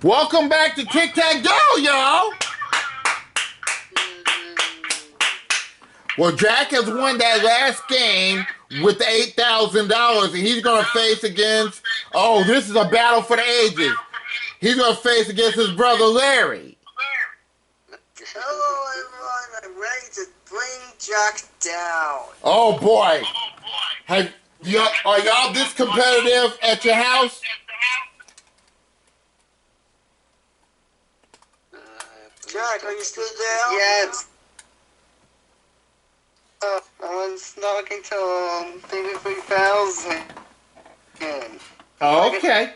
Welcome back to Tic-Tac-Dough, y'all. Well, Jack has won that last game with $8,000, and he's going to face against, oh, this is a battle for the ages. He's going to face against his brother Larry. Hello, everyone. I'm ready to bring Jack down. Oh, boy. Are y'all this competitive at your house? Jack, are you still down? Yes. I was talking to maybe 3,000. Okay.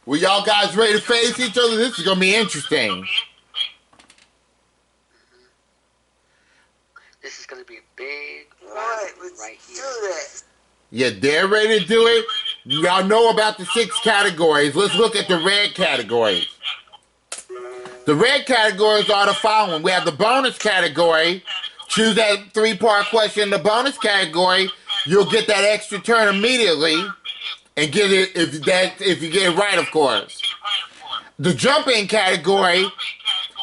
Well, y'all guys ready to face each other? This is going to be interesting. This is going to be a big Alright, let's do this. Yeah, they're ready to do it. Y'all know about the 6 categories. Let's look at the red categories. The red categories are the following. We have the bonus category. Choose that 3-part question in the bonus category. You'll get that extra turn immediately, and get it if you get it right, of course. The jump-in category,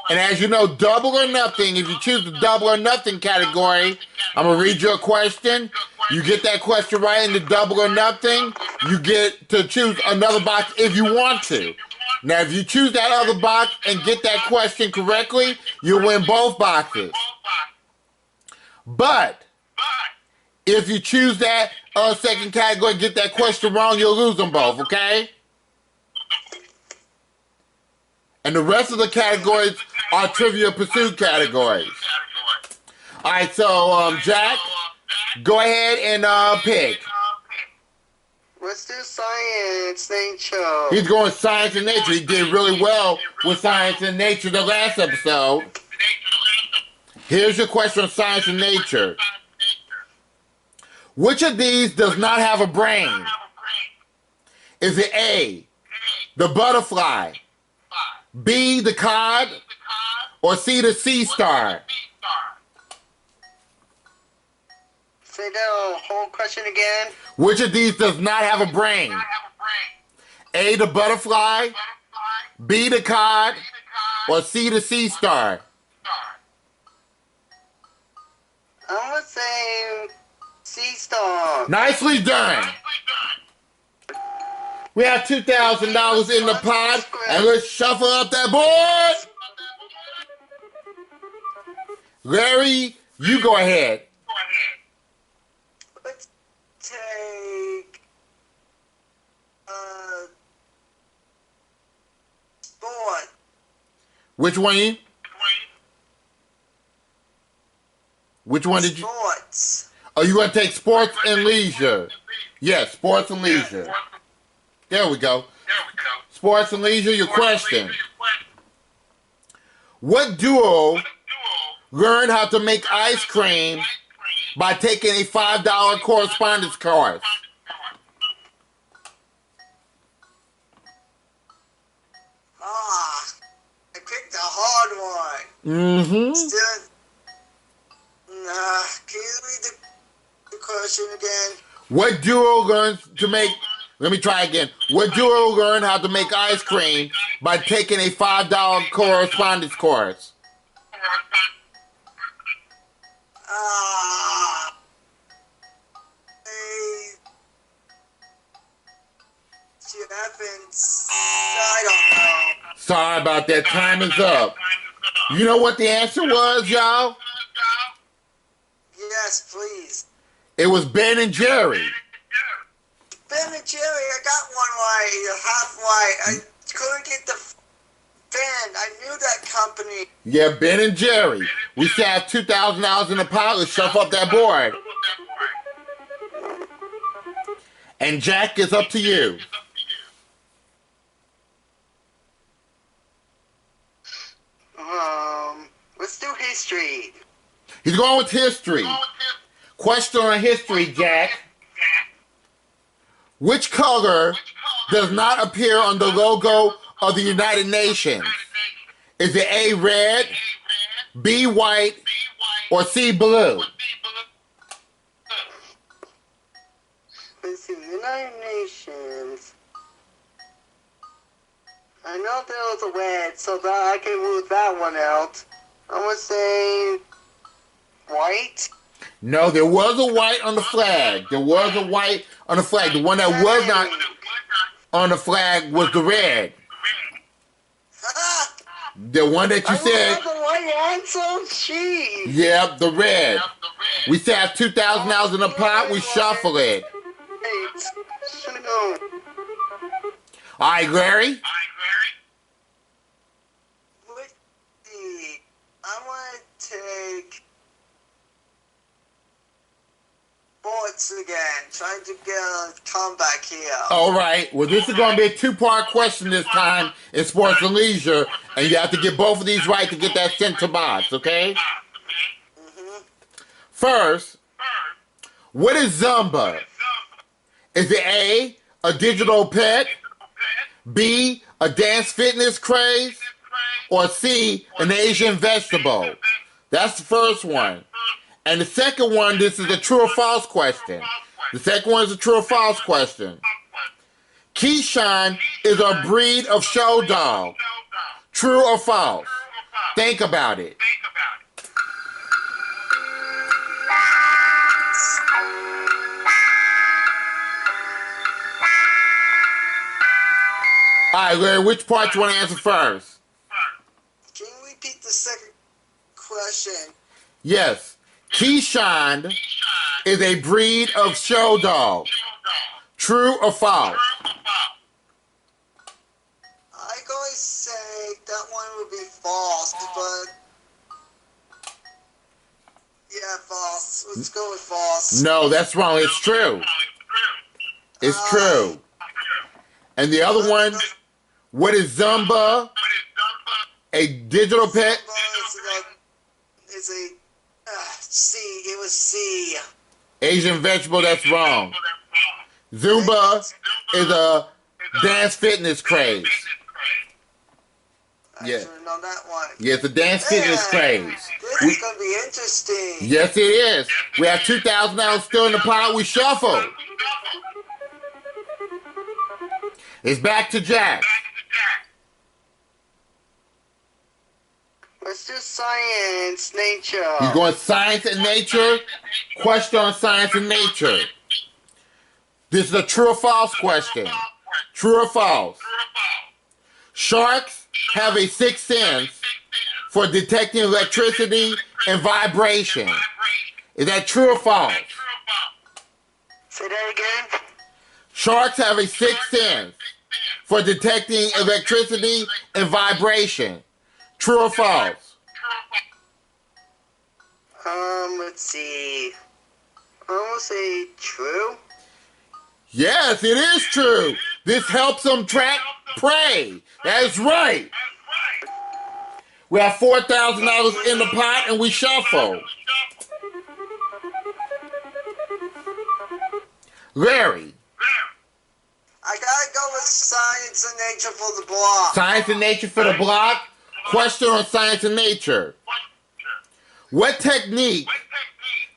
and as you know, double or nothing. If you choose the double or nothing category, I'm gonna read you a question. You get that question right in the double or nothing, you get to choose another box if you want to. Now, if you choose that other box and get that question correctly, you'll win both boxes. But if you choose that second category and get that question wrong, you'll lose them both, okay? And the rest of the categories are Trivia Pursuit categories. All right, so, Jack, go ahead and pick. Let's do science, nature. He's going science and nature. He did really well with science and nature the last episode. Here's your question on science and nature. Which of these does not have a brain? Is it A, the butterfly, B, the cod, or C, the sea star? Say the whole question again. Which of these does not have a brain? A, the butterfly, B, the cod, or C, the sea star? I'm going to say sea star. Nicely done. We have $2,000 in the pot, and let's shuffle up that board. Larry, you go ahead. Let's take sport. Which one? Which one did you? Sports. Oh, you want to take sports and leisure? Yes, sports and leisure. There we go. Sports and leisure, your question. What duo learned how to make ice cream by taking a $5 correspondence course? I picked a hard one. Mm-hmm. Still, can you read the question again? What duo learns to make... Let me try again. What duo learned how to make ice cream by taking a $5 correspondence course? I don't know. Sorry about that. Time is up. You know what the answer was, y'all? Yes, please. It was Ben and Jerry. Ben and Jerry, I got one right, half right. I couldn't get the fan. I knew that company. Yeah, Ben and Jerry. We still have $2,000 in the pot. Let's shuffle up that board. And Jack, it's up to you. Let's do history. He's going with history. Question on history, Jack. Which color does not appear on the logo of the United Nations? Is it A, red, B, white, or C, blue? Let's see, United Nations. I know there was a red, so that I can rule that one out. I'm gonna say white. No, there was a white on the flag. There was a white on the flag. The one that was not on the flag was the red. The one that you I said, don't have the right answer. Jeez. yeah, the red. We still have $2,000 in the pot. We shuffle it. Wait. Should go. All right, Larry. Let's see. I want to take sports again. Trying to get a comeback here. All right. Well, this is going to be a two-part question this time in sports and leisure, and you have to get both of these right to get that center box, okay? First, what is Zumba? Is it a digital pet, B, a dance fitness craze, or C, an Asian vegetable? That's the first one. And the second one, this is a true or false question. The second one is a true or false question. Keyshawn is a breed of show dog. True or false? Think about it. All right, Larry, which part you want to answer first? Can you repeat the second question? Yes. Keyshawn is a breed of show dog. True or false? I going to say that one would be false, but yeah, false. Let's go with false. No, that's wrong. It's true. It's true. And the other one, what is Zumba? A digital pet? It's a C. It was C. Asian vegetable, that's wrong. Zumba is a dance fitness craze. I Yeah. should have known that one. Yeah, it's a dance fitness craze. This is going to be interesting. Yes, it is. We have $2,000 still in the pot. We shuffle. It's back to Jack. Let's do science, nature. He's going science and nature. Question on science and nature. This is a true or false question. True or false? Sharks have a sixth sense for detecting electricity and vibration. Is that true or false? Say that again. Sharks have a sixth sense for detecting electricity and vibration. True or false? Let's see. I'm gonna say true. Yes, it is true. This helps them track prey. That's right. We have $4,000 in the pot and we shuffle. Larry. I gotta go with science and nature for the block. Science and nature for the block. Question on science and nature. What technique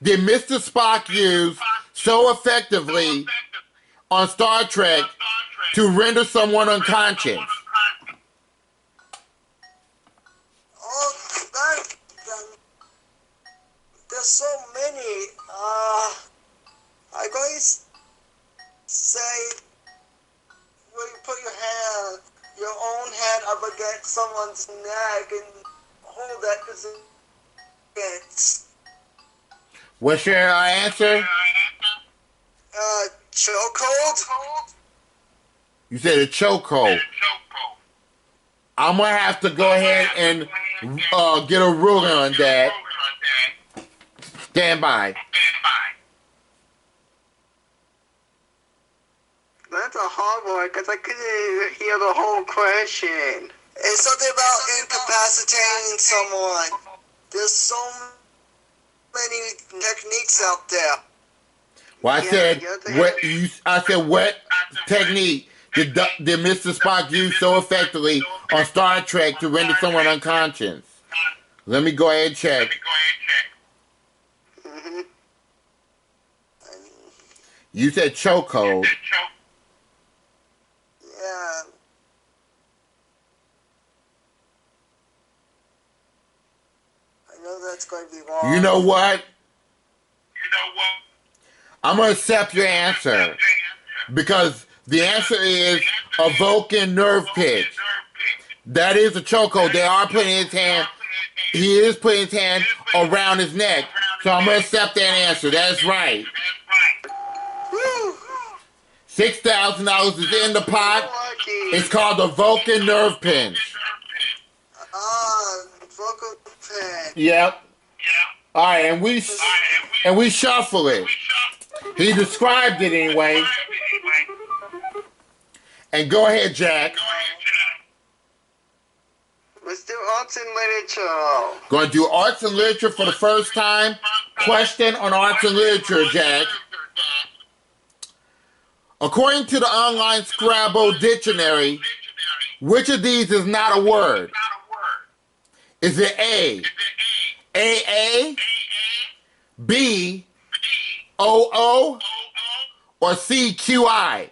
did Mr. Spock use so effectively on Star Trek to render someone unconscious? Oh, there's so many. I'm going to say when you put your own hand up against someone's neck and hold that because it's What's your answer? chokehold. You said a chokehold. I'm going to have to go ahead and get a ruling on that. Stand by. That's a hard one because I couldn't hear the whole question. It's something about incapacitating someone. There's so many techniques out there. Well, I said what technique did Mr. Spock use so effectively on Star Trek to render someone unconscious? Let me go ahead and check. Mm-hmm. You said chokehold. Yeah. that's going to be wrong. You know what? I'm going to accept your answer. Because the answer is a Vulcan nerve pitch. That is a chokehold. They are putting his hand, he is putting his hand around his neck. So I'm going to accept that answer. That's right. Woo! $6,000 is in the pot. It's called the Vulcan nerve pinch. Vocal pin. Yep. All right, and we shuffle it. He described it anyway. And go ahead, Jack. Let's do arts and literature. Going to do arts and literature for the first time. Question on arts and literature, Jack. According to the online Scrabble dictionary, which of these is not a word? Is it A, AA, B, OO, or C, QI?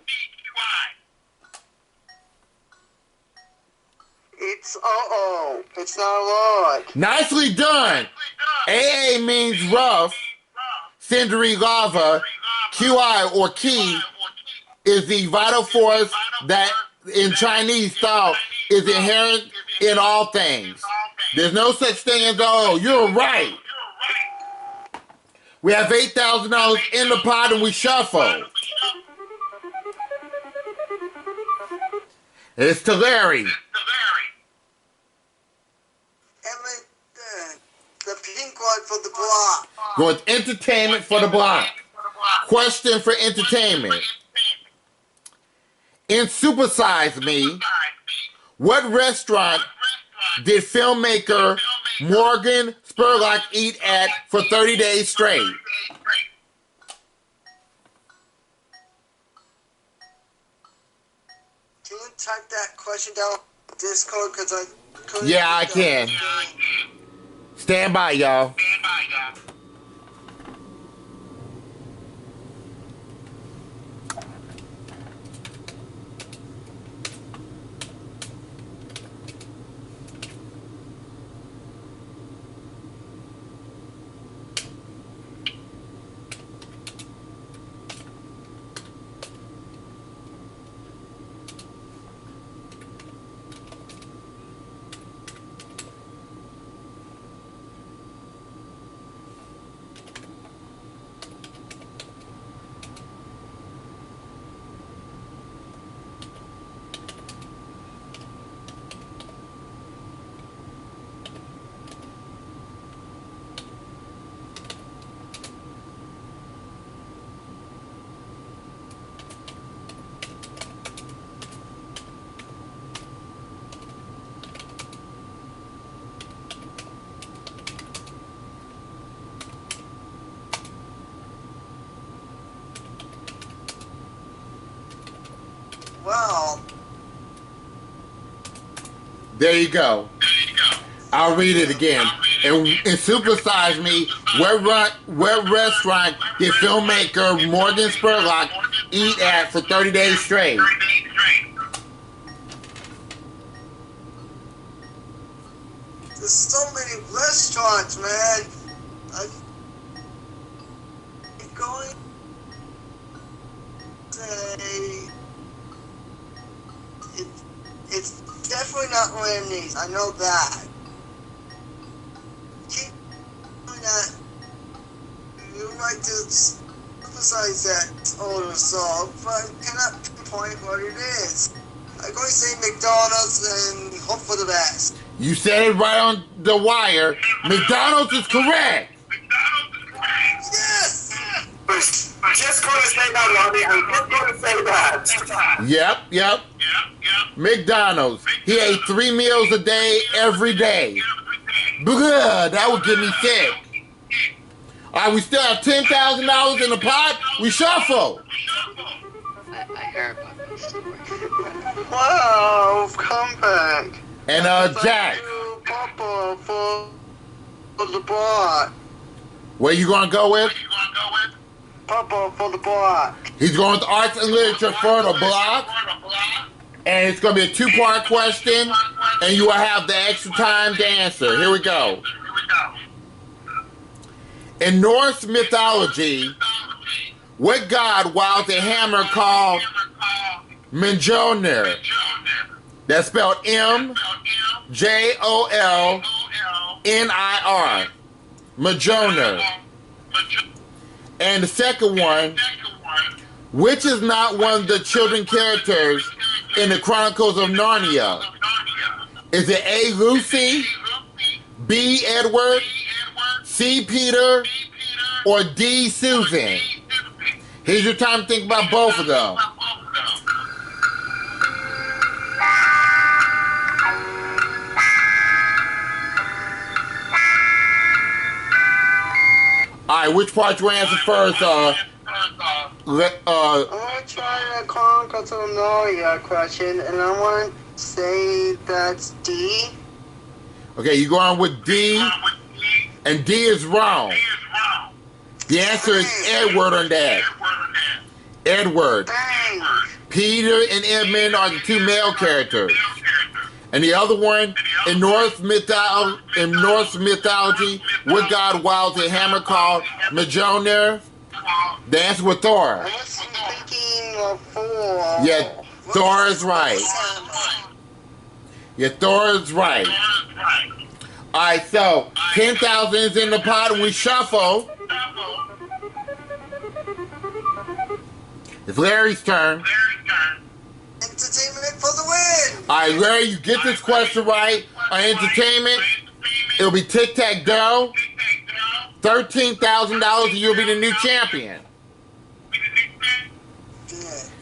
It's uh-oh. It's not a lot. Nicely done. AA means rough, cindery lava. QI, or Qi, is the vital force that in Chinese thought is inherent in all things. There's no such thing as, oh, you're right. We have $8,000 in the pot and we shuffle. It's to Larry. The pink one for the block. Going with entertainment for the block. Question for entertainment. In Super Size Me, what restaurant did filmmaker Morgan Spurlock eat at for 30 days straight? Can you type that question down on Discord? Because I couldn't. Yeah, I can. Stand by, y'all. Well, There you go. I'll read it again. In Super Size Me, what restaurant did filmmaker Morgan Spurlock eat at for 30 days straight? there's so many restaurants, man. I'm going to say it's definitely not Randy's. I know that. Keep doing that. You like to emphasize that older song, but I cannot pinpoint what it is. I'm going to say McDonald's and hope for the best. You said it right on the wire. McDonald's is correct. Yes! Just going to say that, Lonnie. I'm just going to say that. Yep. McDonald's. He ate 3 meals a day every day. Blah, that would get me sick. All right, we still have $10,000 in the pot. We shuffle. I heard about this story. Wow, comeback. And Jack, Thank you, Papa, for the block. where you gonna go with? Papa, for the block. He's going with arts and literature for the block. And it's gonna be a 2-part question, and you will have the extra time to answer. Here we go. In Norse mythology, what god wields a hammer called Mjolnir? That's spelled Mjolnir. Mjolnir. And the second one, which is not one of the children characters in the Chronicles of Narnia? Is it A. Lucy, B. Edward, C. Peter, or D. Susan? Here's your time to think about both of them. Alright, which part you answer first? I'm gonna try the Chronicles of Narnia question, and I want to say that's D. Okay, you go on with D, and D is wrong. The answer is Edward on that. Edward. Dang. Peter and Edmund are the two male characters. And the other one, in Norse mythology, what god wields a hammer called Mjolnir? The answer was Thor. I was thinking of Thor. Yeah, Thor is right. Yeah, Thor is right. Alright, so 10,000 is in the pot and we shuffle. It's Larry's turn. Entertainment for the win! Alright, Larry, you get this question right on entertainment, it'll be Tic-Tac-Dough, $13,000 and you'll be the new champion.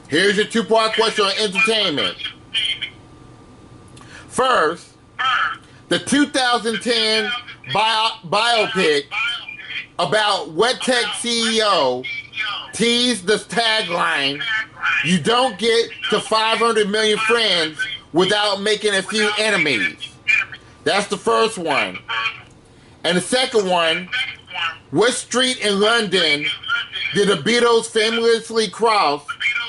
Here's your two-part question on entertainment. First, the 2010 biopic about what tech CEO teased the tagline, "You don't get to 500 million friends without making a few enemies." That's the first one. And the second one, what street in London did the Beatles famously cross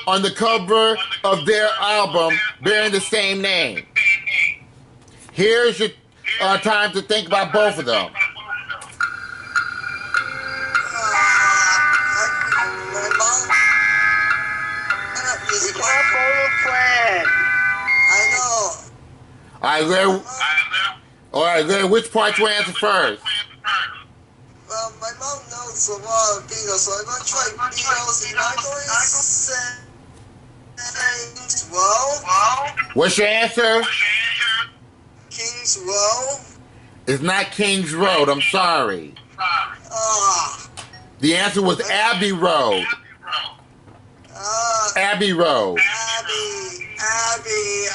on the cover of their album bearing the same name? Here's your time to think about both of them. Alright, Larry, which part you answer first? Well, my mom knows a lot of Beatles, so I'm going to try Beatles, and I'm going to say Kings Row. What's your answer? Kings Row. It's not King's Road, I'm sorry. The answer was Abbey Road. Abbey Road. Abbey,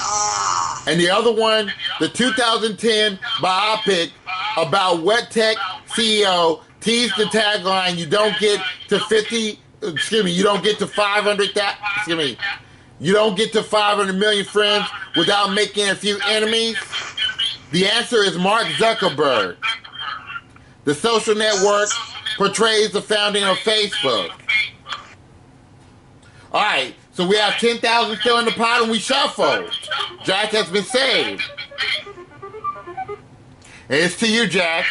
And the other one, the 2010 biopic about what tech CEO teased the tagline, "You don't get to 500 million friends without making a few enemies." The answer is Mark Zuckerberg. The social network portrays the founding of Facebook. Alright, so we have 10,000 still in the pot and we shuffle. Jack has been saved. And it's to you, Jack.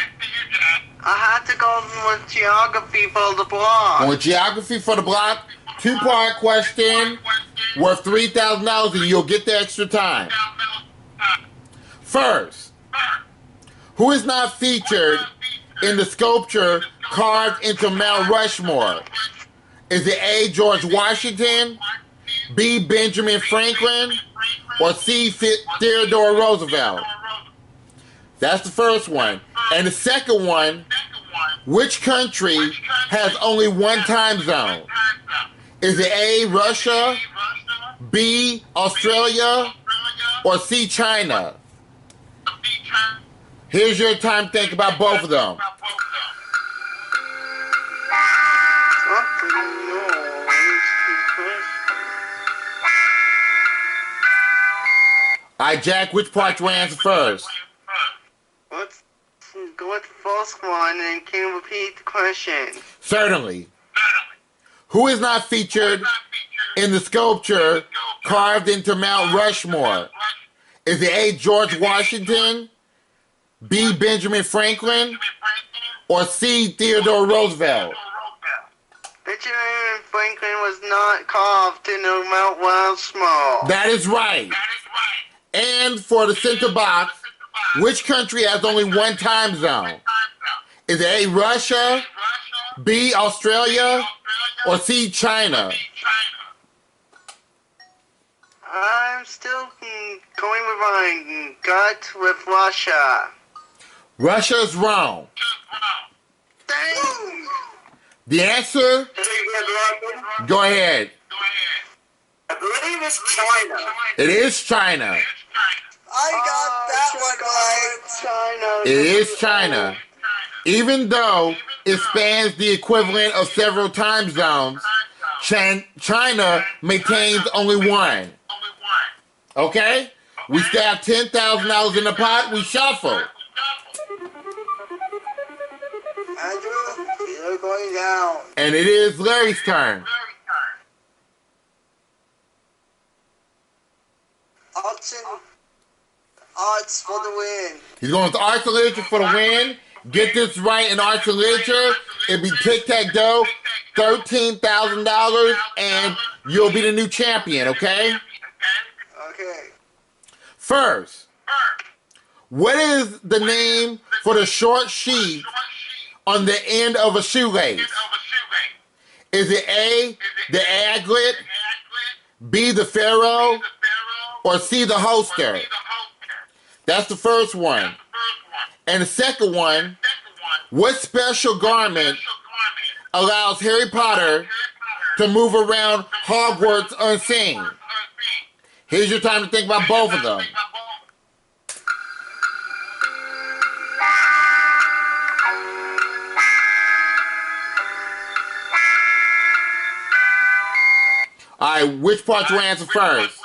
I had to go with geography for the block. And with geography for the block, two-part question worth $3,000 and you'll get the extra time. First, who is not featured in the sculpture carved into Mount Rushmore? Is it A, George Washington, B, Benjamin Franklin, or C, Theodore Roosevelt? That's the first one. And the second one, which country has only one time zone? Is it A, Russia, B, Australia, or C, China? Here's your time to think about both of them. Alright, Jack, which part you want to answer first? Let's go with the first one and can you repeat the question? Certainly. Who is not featured in the sculpture carved into Mount Rushmore? Is it A, George Washington, B, Benjamin Franklin, or C. Theodore Roosevelt? Benjamin Franklin was not carved in a Mount Rushmore. That is right. And for the center box, which country has only one time zone? Is it A, Russia, B, Australia, or C, China? I'm still going with my gut with Russia. Russia is wrong. Dang! The answer? Go ahead. I believe it's China. It is China. I got that one right. China. It is China. Even though it spans the equivalent of several time zones, China maintains only one. Okay? We still have $10,000 in the pot. We shuffle. Andrew, you're going down. And it is Larry's turn. Arts for the win. He's going with arts and literature for the win. Get this right in arts and literature. It'll be Tic-Tac-Dough, $13,000, and you'll be the new champion, okay? Okay. First, what is the name for the short sheath on the end of a shoelace? Is it A, the aglet, B, the ferrule, or C, the holster? That's the first one. And the second one, what special garment allows Harry Potter to move around Hogwarts unseen? Here's your time to think about both of them. Alright, which part you answer first?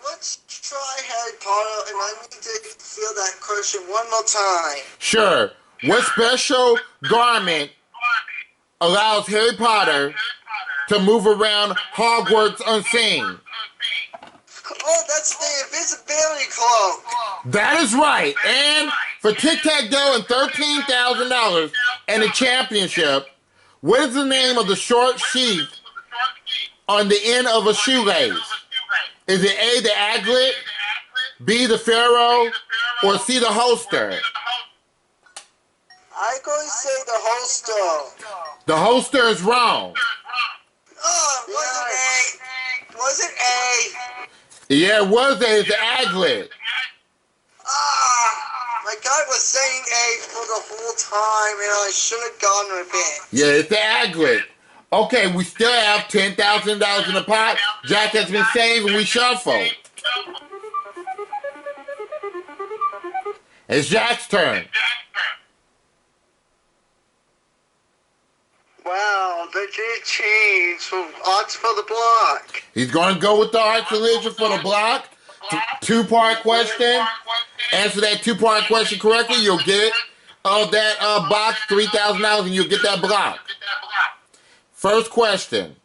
Let's try Harry Potter, and I need to feel that question one more time. Sure. What special garment allows Harry Potter to move around Hogwarts unseen? Oh, that's the invisibility cloak. That is right. And for Tic-Tac-Dough and $13,000 and the championship, what is the name of the short sheath on the end of a shoelace? Is it A, the aglet, B, the ferrule, or C, the holster? I'm going to say the holster. The holster is wrong. Oh, was it A? Yeah, it was A, it's the aglet. My gut was saying A for the whole time, and I should have gone with it. Yeah, it's the aglet. Okay, we still have $10,000 in the pot. Jack has been saved and we shuffle. It's Jack's turn. Wow, they did change from arts for the block. He's going to go with the arts and literature for the block. Two-part question. Answer that two-part question correctly, you'll get that box, $3,000, and you'll get that block. First question.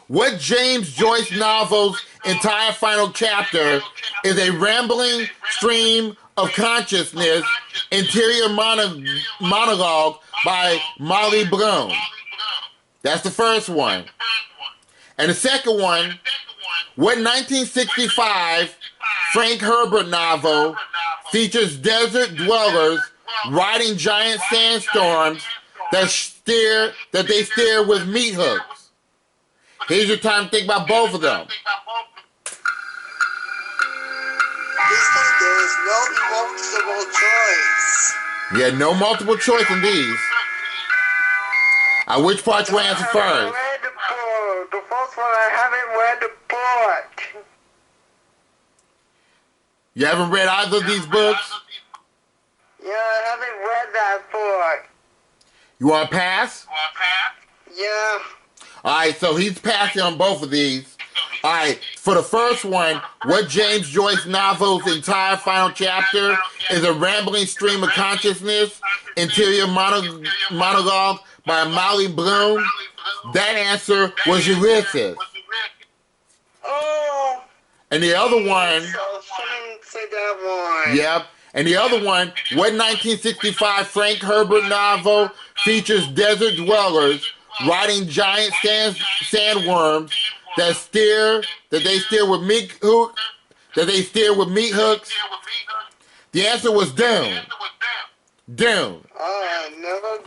What James Joyce novel's entire final chapter is a rambling stream of consciousness, interior monologue by Molly Bloom? That's the first one. And the second one, what 1965 Frank Herbert novel features desert dwellers riding giant sandstorms that they steer with meat hooks? Here's your time to think about both of them. This time there is no multiple choice. Yeah, no multiple choice in these. Which part you answer first? I haven't read the book. The first one, I haven't read the book. You haven't read either of these books? Yeah, I haven't read that book. You want to pass? Yeah. Alright, so he's passing on both of these. Alright, for the first one, what James Joyce novel's entire final chapter is a rambling stream of consciousness, interior monologue by Molly Bloom? That answer was Ulysses. Oh. And the other one, So someone said that one. yep, And the other one, what 1965 Frank Herbert novel features desert dwellers riding giant sandworms that they steer with meat hooks? The answer was Dune. Dune. I never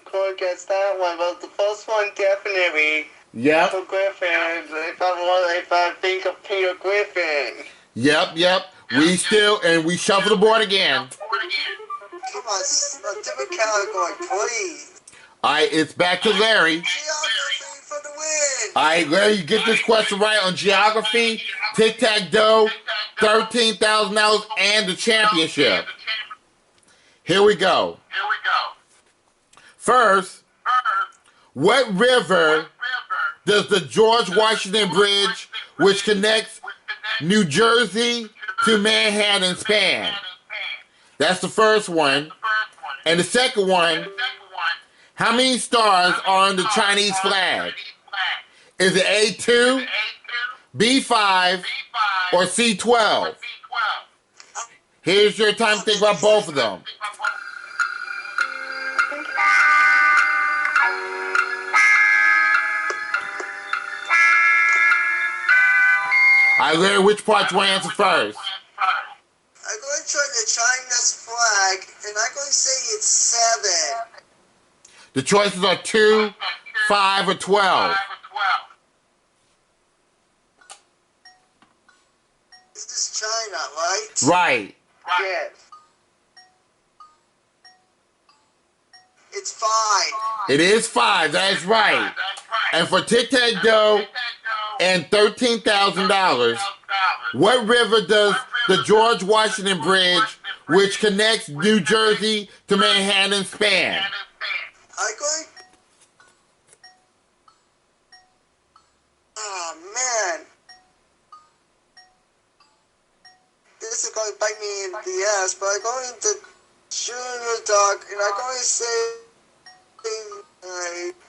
could guess that one, but the first one definitely. Yep. For Griffin, if I think of Peter Griffin. Yep. We shuffle the board again. Come on, a different category, please. Alright, it's back to Larry. Geography for the win. Alright, Larry, you get this question right on geography, Tic-Tac-Dough, $13,000, and the championship. Here we go. First, what river does the George Washington Bridge, which connects New Jersey to Manhattan, span? That's the first one. And the second one, how many stars are on the Chinese flag? Is it A2, B5, or C12? Here's your time to think about both of them. Alright, Larry, which part do you want to answer first? I'm going to try the China's flag, and I'm going to say it's 7. The choices are 2, 5, or 12. This is China, right? Right. Yes. It's 5. It is 5. That is right. And for Tic-Tac-Dough and $13,000, what river does the George Washington Bridge, which connects New Jersey to Manhattan, span? I'm going... Oh, man. This is going to bite me in the ass, but I'm going to shoot in the dark, and I'm going to say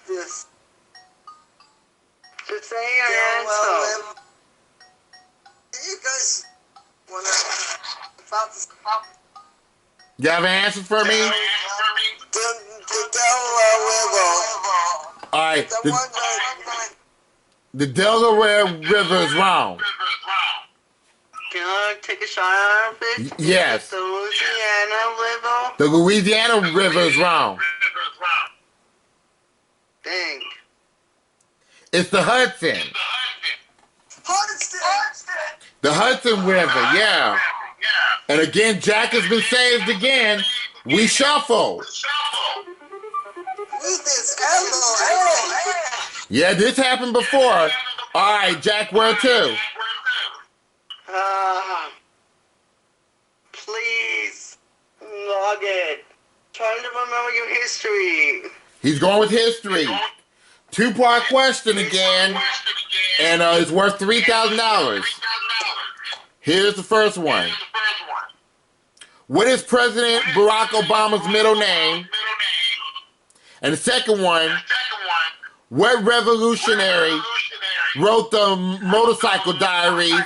this. Just say your answer. You guys want to... You have an answer for me? The Delaware River. Alright, The one that... the Delaware River is wrong. Can I take a shot of it? Yes. The Louisiana River? The Louisiana River is wrong. Dang. It's the Hudson. Hudson! The Hudson River, yeah. And again, Jack has been saved again. We shuffle. Who's this? Hello. Yeah, this happened before. All right, Jack, where to? Please log it. Trying to remember your history. He's going with history. 2-part question again, and it's worth $3,000. Here's the first one. What is President Barack Obama's middle name? And the second one, what revolutionary wrote the motorcycle diaries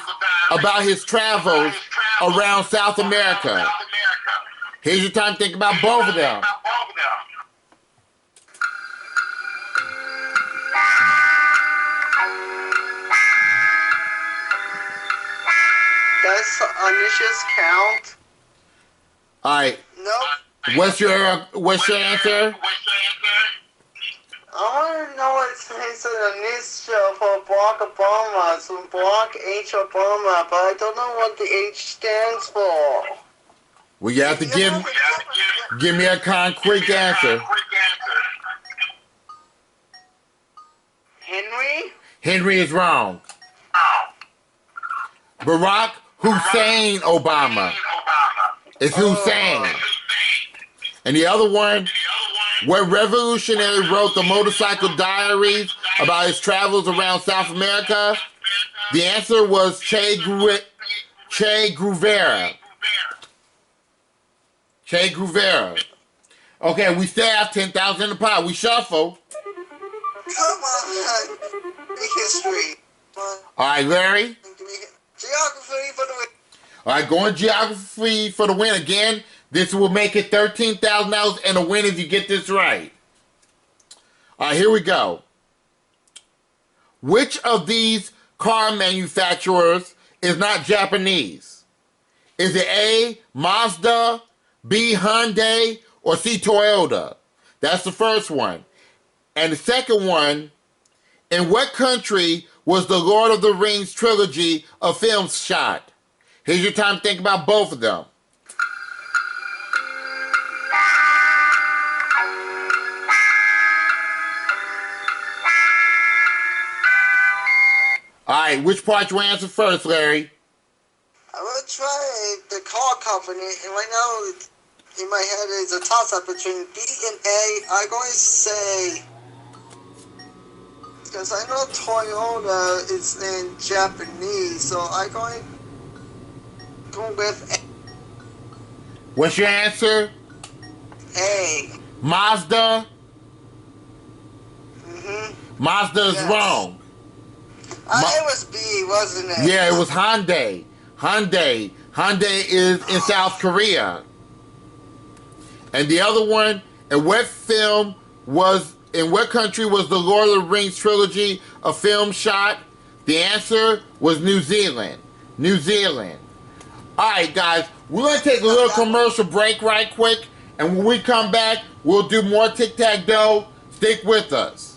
about his travels around South America? Here's your time to think about both of them. Does initials count? All right. Nope. What's your answer? I want to know what it's an initial for Barack Obama. So Barack H. Obama, but I don't know what the H stands for. Well, you have to give me a concrete answer. Henry? Henry is wrong. Barack Hussein Obama. It's Hussein. And the other one, what revolutionary wrote the motorcycle diaries about his travels around South America? The answer was Che Guevara. Che Guevara. Okay, we still have 10,000 in the pot. We shuffle. Come on. Big history. All right, Larry. Geography for the win. All right, going geography for the win again. This will make it $13,000 and a win if you get this right. All right, here we go. Which of these car manufacturers is not Japanese? Is it A, Mazda, B, Hyundai, or C, Toyota? That's the first one. And the second one, in what country was the Lord of the Rings trilogy of films shot? Here's your time to think about both of them. All right, which part you want to answer first, Larry? I will try the car company, and right now in my head is a toss-up between B and A. I'm going to say, because I know Toyota is in Japanese, so I'm going to go with A. What's your answer? A. Mazda? Mazda is Yes. wrong. It was B, wasn't it? Yeah, it was Hyundai. Hyundai is in South Korea. And the other one, in what country was the Lord of the Rings trilogy of film shot? The answer was New Zealand. New Zealand. All right, guys, we're going to take a little commercial break right quick. And when we come back, we'll do more Tic-Tac-Dough. Stick with us.